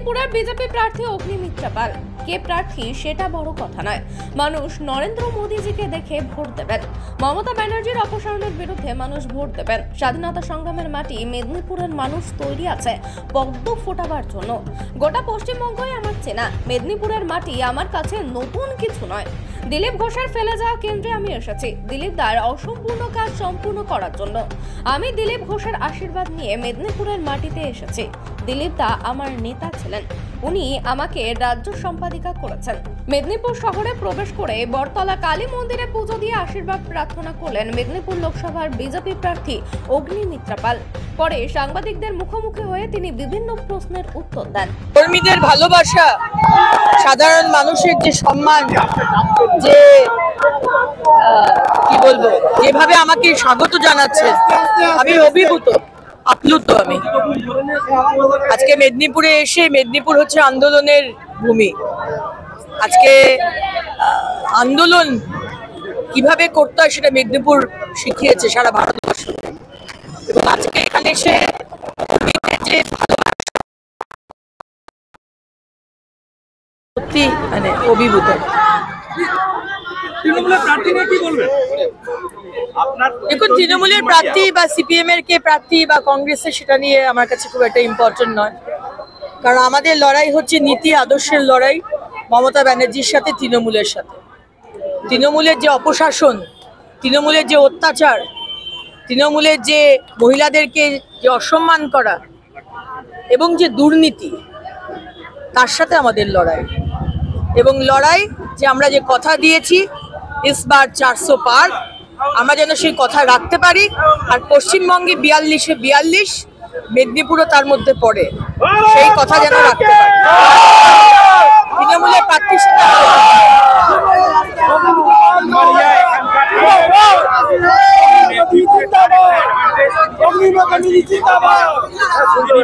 মেদিনীপুরের বিজেপি প্রার্থী অগ্নিমিত্রা পাল কে প্রার্থী সেটা বড় কথা নয়, মানুষ নরেন্দ্র মোদীজিকে দেখে ভোট দেবেন। মমতা ব্যানার্জির অপসারণের বিরুদ্ধে মানুষ ভোট দেবেন। স্বাধীনতা সংগ্রামের মাটি মেদিনীপুরের মানুষ তৈরি আছে পদ্ম ফোটাবার জন্য। গোটা পশ্চিমবঙ্গই আমার চেনা, মেদিনীপুরের মাটি আমার কাছে নতুন কিছু নয়। দিলীপ ঘোষের ফেলে যাওয়া কেন্দ্রে আমি এসেছি দিলীপ দার অসম্পূর্ণ কাজ সম্পূর্ণ করার জন্য। আমি দিলীপ ঘোষের আশীর্বাদ নিয়ে মেদিনীপুরের মাটিতে এসেছি। দিলীপ দা আমার নেতা ছিলেন, উনি আমাকে রাজ্য সম্পাদিকা করেছেন। মেদিনীপুর শহরে প্রবেশ করে বটতলা কালী মন্দিরে পুজো দিয়ে আশীর্বাদ প্রার্থনা করলেন মেদিনীপুর লোকসভার বিজেপি প্রার্থী অগ্নিমিত্রা পাল। পরে সাংবাদিকদের মুখোমুখি হয়ে তিনি বিভিন্ন প্রশ্নের উত্তর দেন। কর্মীদের ভালোবাসা, সাধারণ মানুষের যে সম্মান, যে কি বলবো, যেভাবে আমাকে স্বাগত জানাচ্ছে, আমি অভিভূত, আপ্লুত। আমি আজকে মেদিনীপুরে এসে, মেদিনীপুর হচ্ছে আন্দোলনের ভূমি। আজকে আন্দোলন কিভাবে করতে হয় সেটা মেদিনীপুর শিখিয়েছে সারা ভারতবর্ষ। এবং আজকে এখানে এসে যে সত্যি মানে অভিভূত। দেখুন, তৃণমূলের প্রার্থী বা সিপিএম এর কে প্রার্থী বা কংগ্রেসের, সেটা নিয়ে আমার কাছে খুব একটা ইম্পর্টেন্ট নয়। কারণ আমাদের লড়াই হচ্ছে নীতি আদর্শের লড়াই, মমতা ব্যানার্জির সাথে, তৃণমূলের সাথে। তৃণমূলের যে অপশাসন, তৃণমূলের যে অত্যাচার, তৃণমূলের যে মহিলাদেরকে যে অসম্মান করা এবং যে দুর্নীতি, তার সাথে আমাদের লড়াই। এবং লড়াই যে আমরা যে কথা দিয়েছি ইসবার 400 পার, আমরা যেন সেই কথা রাখতে পারি। আর পশ্চিমবঙ্গে 42-এ 42, মেদিনীপুরও তার মধ্যে পড়ে, সেই কথা যেন রাখতে পারি। তৃণমূলের প্রার্থীর সাথে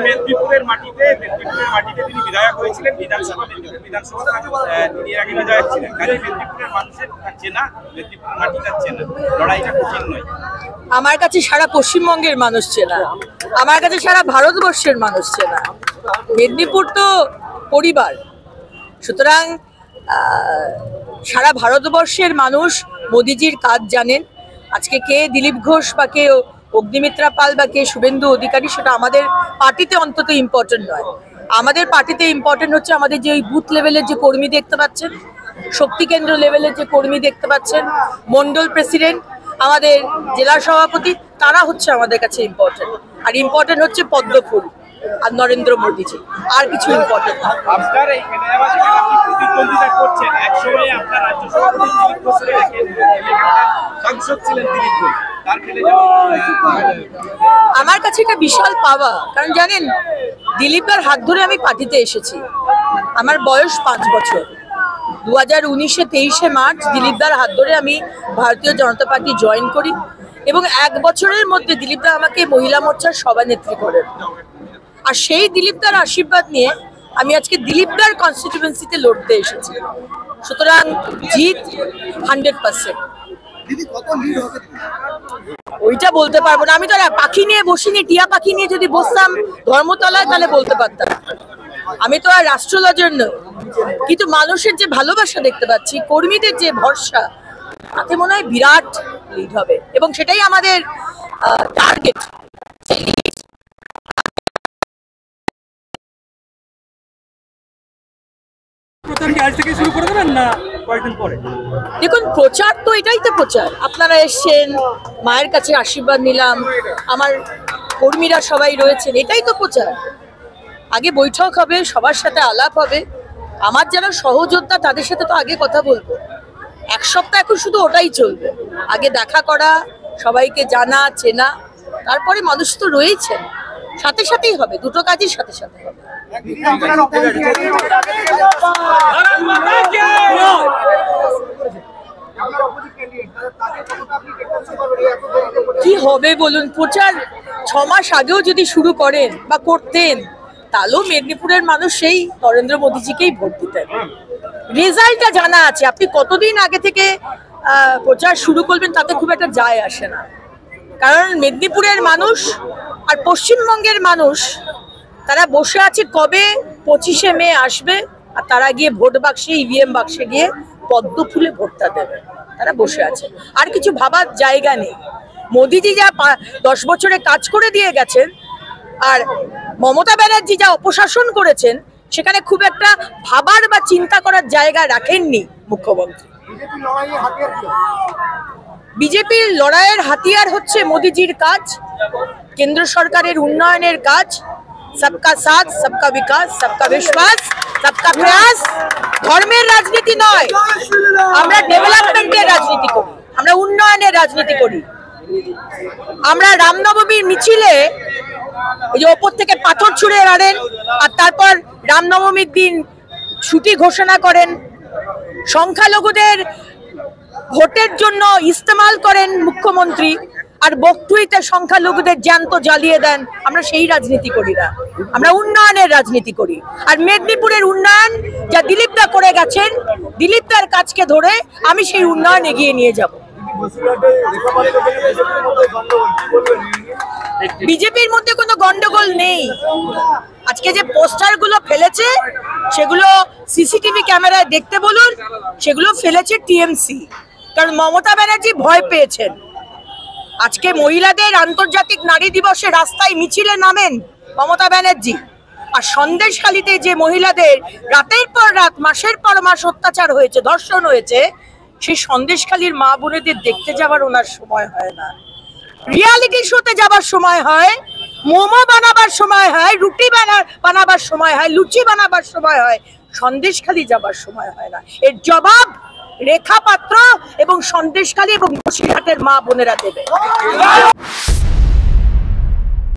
মেদিনীপুরের মাটিতে তিনি বিধায়ক হয়েছিলেন, বিধানসভা তিনি আগে বিধায়ক ছিলেন। মেদিনীপুরের মানুষের চেনা, মেদিনীপুরের মাটিটা চেনা, লড়াইটা কঠিন নয়। আমার কাছে সারা পশ্চিমবঙ্গের মানুষ চেনা, আমার কাছে সারা ভারতবর্ষের মানুষ চেনা। মেদিনীপুর তো পরিবার, সুতরাং সারা ভারতবর্ষের মানুষ মোদিজির কাজ জানেন। আজকে কে দিলীপ ঘোষ বা কে অগ্নিমিত্রা পাল বা কে শুভেন্দু অধিকারী, সেটা আমাদের পার্টিতে অন্তত ইম্পর্টেন্ট নয়। আমাদের পার্টিতে ইম্পর্টেন্ট হচ্ছে আমাদের যে ওই বুথ লেভেলের যে কর্মী দেখতে পাচ্ছেন, শক্তি কেন্দ্র লেভেলের যে কর্মী দেখতে পাচ্ছেন, মন্ডল প্রেসিডেন্ট, আমাদের জেলা সভাপতি, তারা হচ্ছে আমাদের কাছে ইম্পর্টেন্ট। আর ইম্পর্টেন্ট হচ্ছে পদ্ম ফুল আর নরেন্দ্র মোদীজি, আর কিছু ইম্পর্টেন্ট না। আপনার এইখানে আপনি প্রতিদ্বন্দ্বিতা করছেন, একসময় আপনার রাজ্য সভাপতি দিলীপ ঘোষ সাংসদ ছিলেন দিলীপ ঘোষ, তার ফেলে আমার কাছে এটা বিশাল পাওয়া। কারণ জানেন, দিলীপের হাত ধরে আমি পার্টিতে এসেছি। আমার বয়স 5 বছর। 2019-এ 23শে মার্চ দিলীপদার হাত ধরে আমি ভারতীয় জনতা পার্টি জয়েন করি এবং 1 বছরের মধ্যে দিলীপদা আমাকে মহিলা মোর্চার সভানেত্রী করেন। আর সেই দিলীপদার আশীর্বাদ নিয়ে আমি আজকে দিলীপদার কনস্টিটিউয়েন্সিতে লড়তে এসেছি। সুতরাং জিত 100%। ওইটা বলতে পারবো না। আমি তো পাখি নিয়ে বসিনি, টিয়া পাখি নিয়ে যদি বসতাম ধর্মতলায় তাহলে বলতে পারতাম। আমি তো আর রাষ্ট্রলার জন্য, কিন্তু মানুষের যে ভালোবাসা দেখতে পাচ্ছি, কর্মীদের যে ভরসা, তাতে মনে হয় বিরাট লিড হবে এবং সেটাই আমাদের টার্গেট। দেখুন, প্রচার তো এটাই তো প্রচার। আপনারা এসছেন, মায়ের কাছে আশীর্বাদ নিলাম, আমার কর্মীরা সবাই রয়েছেন, এটাই তো প্রচার। আগে বৈঠক হবে, সবার সাথে আলাপ হবে, আমার যারা সহযোদ্ধা তাদের সাথে তো আগে কথা বলবো। 1 সপ্তাহ এখন শুধু ওটাই চলবে, আগে দেখা করা, সবাইকে জানা চেনা, তারপরে মানুষ তো রয়েছেন, সাথে সাথেই হবে, দুটো কাজই সাথে সাথে হবে। কি হবে বলুন, প্রচার 6 মাস আগেও যদি শুরু করেন বা করতেন, তাহলেও মেদিনীপুরের মানুষ সেই নরেন্দ্র মোদীজিকেই ভোট দিতেন। রেজাল্টটা জানা আছে, আপনি কতদিন আগে থেকে প্রচার শুরু করবেন তাতে খুব একটা যায় আসে না। কারণ মেদিনীপুরের মানুষ আর পশ্চিমবঙ্গের মানুষ তারা বসে আছে কবে 25শে মে আসবে আর তারা গিয়ে ভোট বাক্সে ইভিএম বাক্সে গিয়ে পদ্ম ফুলে ভোটটা দেবে। তারা বসে আছে, আর কিছু ভাবার জায়গা নেই। মোদিজি যা 10 বছরে কাজ করে দিয়ে গেছেন আর মমতা ব্যানার্জি যা অপশাসন করেছেন, সেখানে খুব একটা ভাবার বা চিন্তা করার জায়গা রাখেননি মুখ্যমন্ত্রী। বিজেপির লড়াইয়ের হাতিয়ার হচ্ছে মোদিজির কাজ, কেন্দ্র সরকারের উন্নয়নের কাজ, সবকা সাথ সবকা বিকাশ সবকা বিশ্বাস সবকা প্রয়াস। ধর্মের রাজনীতি নয়, আমরা ডেভেলপমেন্টের রাজনীতি করি, আমরা উন্নয়নের রাজনীতি করি। আমরা রামনবমীর মিছিলে ওই যে ওপর থেকে পাথর ছুঁড়ে মারেন আর তারপর রামনবমীর দিন ছুটি ঘোষণা করেন, সংখ্যালঘুদের ভোটের জন্য ইস্তেমাল করেন মুখ্যমন্ত্রী, আর বকটুইতে সংখ্যালঘুদের জ্যান্ত জ্বালিয়ে দেন। আমরা সেই রাজনীতি করি না, আমরা উন্নয়নের রাজনীতি করি। আর মেদিনীপুরের উন্নয়ন যা দিলীপ দা করে গেছেন, দিলীপ দার কাজকে ধরে আমি সেই উন্নয়ন এগিয়ে নিয়ে যাব। বিজেপির মধ্যে কোনো গন্ডগোল নেই। আজকে যে পোস্টার গুলো ফেলেছে সেগুলো সিসিটিভি ক্যামেরায় দেখতে বলুন, সেগুলো ফেলেছে টিএমসি, কারণ মমতা ব্যানার্জি ভয় পেয়েছেন। আজকে মহিলাদের আন্তর্জাতিক নারী দিবসে রাস্তায় মিছিলে নামেন মমতা ব্যানার্জি, আর সন্দেশখালীতে যে মহিলাদের রাতের পর রাত মাসের পর মাস অত্যাচার হয়েছে, ধর্ষণ হয়েছে, সেই সন্দেশখালীর মা বোনেদের দেখতে যাবার ওনার সময় হয় না। রিয়ালিটি শোতে যাবার সময় হয়, মোমো বানাবার সময় হয়, রুটি বানাবার সময় হয়, লুচি বানাবার সময় হয়, সন্দেশখালী যাবার সময় হয় না। এর জবাব রেখা পাত্র এবং সন্দেশখালী এবং বসিরহাটের মা বোনেরা দেবে।